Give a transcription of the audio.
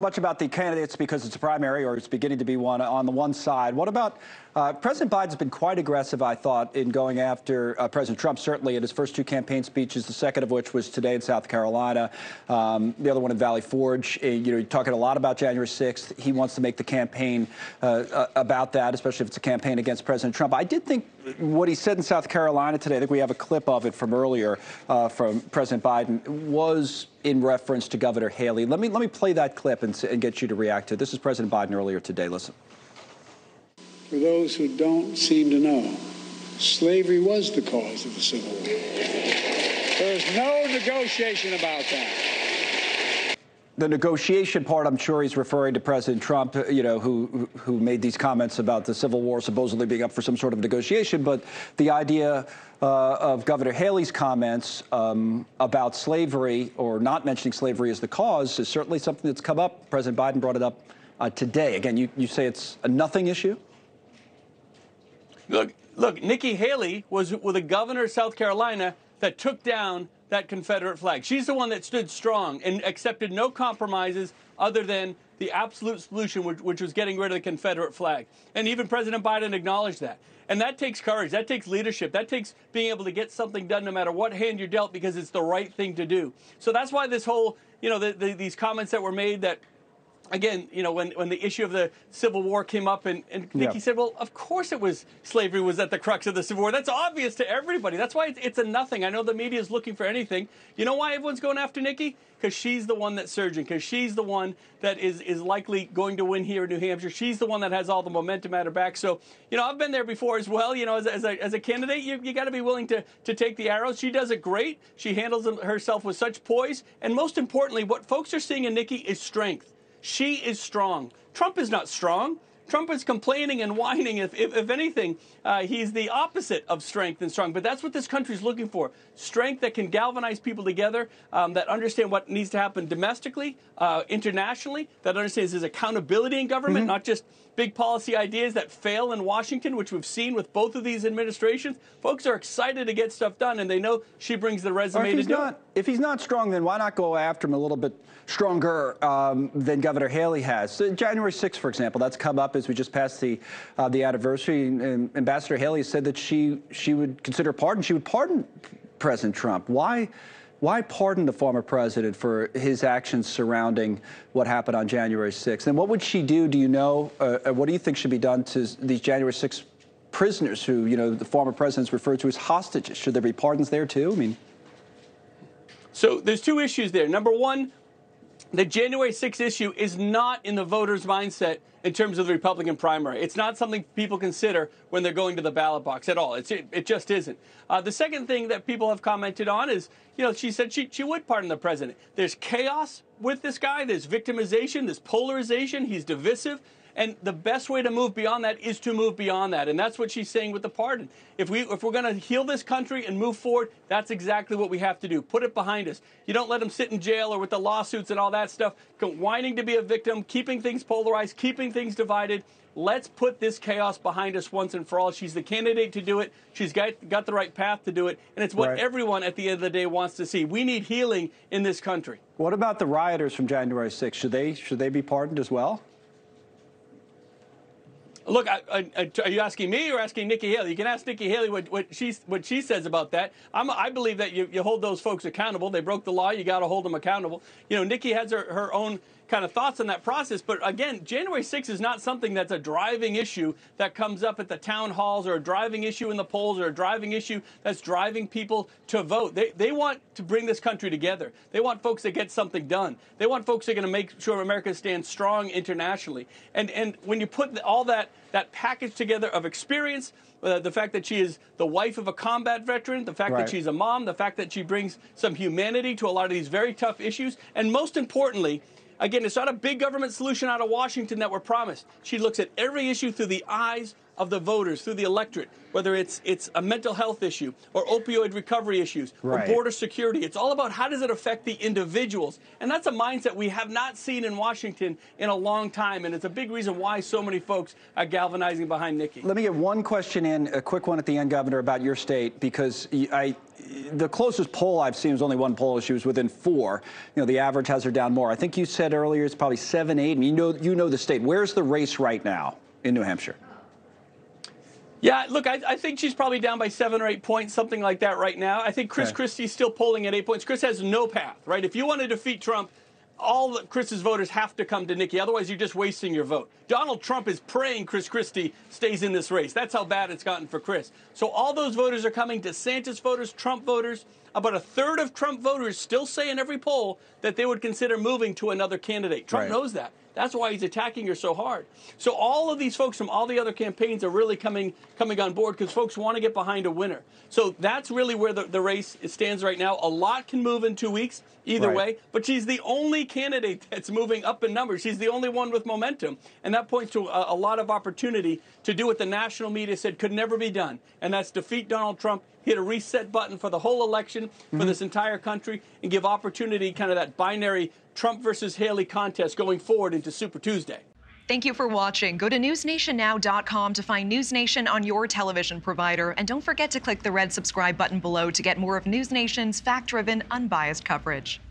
Much about the candidates because it's a primary, or it's beginning to be one on the one side. What about President Biden's been quite aggressive, I thought, in going after President Trump, certainly in his first two campaign speeches, the second of which was today in South Carolina, the other one in Valley Forge. You're talking a lot about January 6th. He wants to make the campaign about that, especially if it's a campaign against President Trump. I did think what he said in South Carolina today, I think we have a clip of it from earlier from President Biden, was in reference to Governor Haley. Let me play that clip and get you to react to it. This is President Biden earlier today. Listen. For those who don't seem to know, slavery was the cause of the Civil War. There's no negotiation about that. The negotiation part, I'm sure he's referring to President Trump, who made these comments about the Civil War supposedly being up for some sort of negotiation. But the idea of Governor Haley's comments about slavery, or not mentioning slavery as the cause, is certainly something that's come up. President Biden brought it up today. Again, you say it's a nothing issue? Look, Nikki Haley was the governor of South Carolina that took down that Confederate flag. She's the one that stood strong and accepted no compromises other than the absolute solution, which was getting rid of the Confederate flag. And even President Biden acknowledged that. And that takes courage. That takes leadership. That takes being able to get something done no matter what hand you're dealt, because it's the right thing to do. So that's why this whole, these comments that were made that, again, when the issue of the Civil War came up, and Nikki said, well, of course it was, slavery was at the crux of the Civil War. That's obvious to everybody. That's why it's a nothing. I know the media is looking for anything. You know why everyone's going after Nikki? Because she's the one that's surging, because she's the one that is likely going to win here in New Hampshire. She's the one that has all the momentum at her back. So, I've been there before as well. As a candidate, you got to be willing to take the arrows. She does it great. She handles herself with such poise. And most importantly, what folks are seeing in Nikki is strength. She is strong. Trump is not strong. Trump is complaining and whining. If anything, he's the opposite of strength and strong. But that's what this country is looking for. Strength that can galvanize people together, that understand what needs to happen domestically, internationally, that understands there's accountability in government, not just big policy ideas that fail in Washington, which we've seen with both of these administrations. Folks are excited to get stuff done, and they know she brings the resume to do it. If he's not strong, then why not go after him a little bit stronger than Governor Haley has? So January 6th, for example, that's come up as we just passed the anniversary. And Ambassador Haley said that she would consider pardon. She would pardon President Trump. Why pardon the former president for his actions surrounding what happened on January 6th? And what would she do, do you know? What do you think should be done to these January 6th prisoners who, the former president's referred to as hostages? Should there be pardons there, too? I mean, so there's two issues there. Number one, the January 6th issue is not in the voters' mindset in terms of the Republican primary. It's not something people consider when they're going to the ballot box at all. It just isn't. The second thing that people have commented on is, she said she would pardon the president. There's chaos with this guy. There's victimization. There's polarization. He's divisive. And the best way to move beyond that is to move beyond that. And that's what she's saying with the pardon. If we're going to heal this country and move forward, that's exactly what we have to do. Put it behind us. You don't let them sit in jail or with the lawsuits and all that stuff, whining to be a victim, keeping things polarized, keeping things divided. Let's put this chaos behind us once and for all. She's the candidate to do it. She's got the right path to do it. And it's what everyone at the end of the day wants to see. We need healing in this country. What about the rioters from January 6th? Should they be pardoned as well? Look, are you asking me or asking Nikki Haley? You can ask Nikki Haley what she says about that. I believe that you hold those folks accountable. They broke the law. You got to hold them accountable. Nikki has her own kind of thoughts on that process. But again, January 6th is not something that's a driving issue that comes up at the town halls, or a driving issue in the polls, or a driving issue that's driving people to vote. They want to bring this country together. They want folks that get something done. They want folks that are going to make sure America stands strong internationally. And when you put all that package together of experience, the fact that she is the wife of a combat veteran, the fact that she's a mom, the fact that she brings some humanity to a lot of these very tough issues, and most importantly, again, it's not a big government solution out of Washington that we're promised. She looks at every issue through the eyes of the voters through the electorate, whether it's a mental health issue or opioid recovery issues or border security. It's all about how does it affect the individuals. And that's a mindset we have not seen in Washington in a long time. And it's a big reason why so many folks are galvanizing behind Nikki. Let me get one question in, a quick one at the end, Governor, about your state, because the closest poll I've seen was only one poll. She was within 4. You know, the average has her down more. I think you said earlier it's probably 7, 8. I mean, you know the state. Where's the race right now in New Hampshire? Yeah, look, I think she's probably down by 7 or 8 points, something like that right now. I think Chris Christie's still polling at 8 points. Chris has no path, right? If you want to defeat Trump, all Chris's voters have to come to Nikki. Otherwise, you're just wasting your vote. Donald Trump is praying Chris Christie stays in this race. That's how bad it's gotten for Chris. So all those voters are coming. DeSantis voters, Trump voters. About a third of Trump voters still say in every poll that they would consider moving to another candidate. Trump knows that. That's why he's attacking her so hard. So all of these folks from all the other campaigns are really coming on board because folks want to get behind a winner. So that's really where the race stands right now. A lot can move in 2 weeks either way, but she's the only candidate that's moving up in numbers. She's the only one with momentum, and that points to a lot of opportunity to do what the national media said could never be done, and that's defeat Donald Trump, hit a reset button for the whole election, for this entire country, and give opportunity, kind of that binary Trump versus Haley contest going forward into Super Tuesday. Thank you for watching. Go to NewsNationNow.com to find NewsNation on your television provider. And don't forget to click the red subscribe button below to get more of NewsNation's fact-driven, unbiased coverage.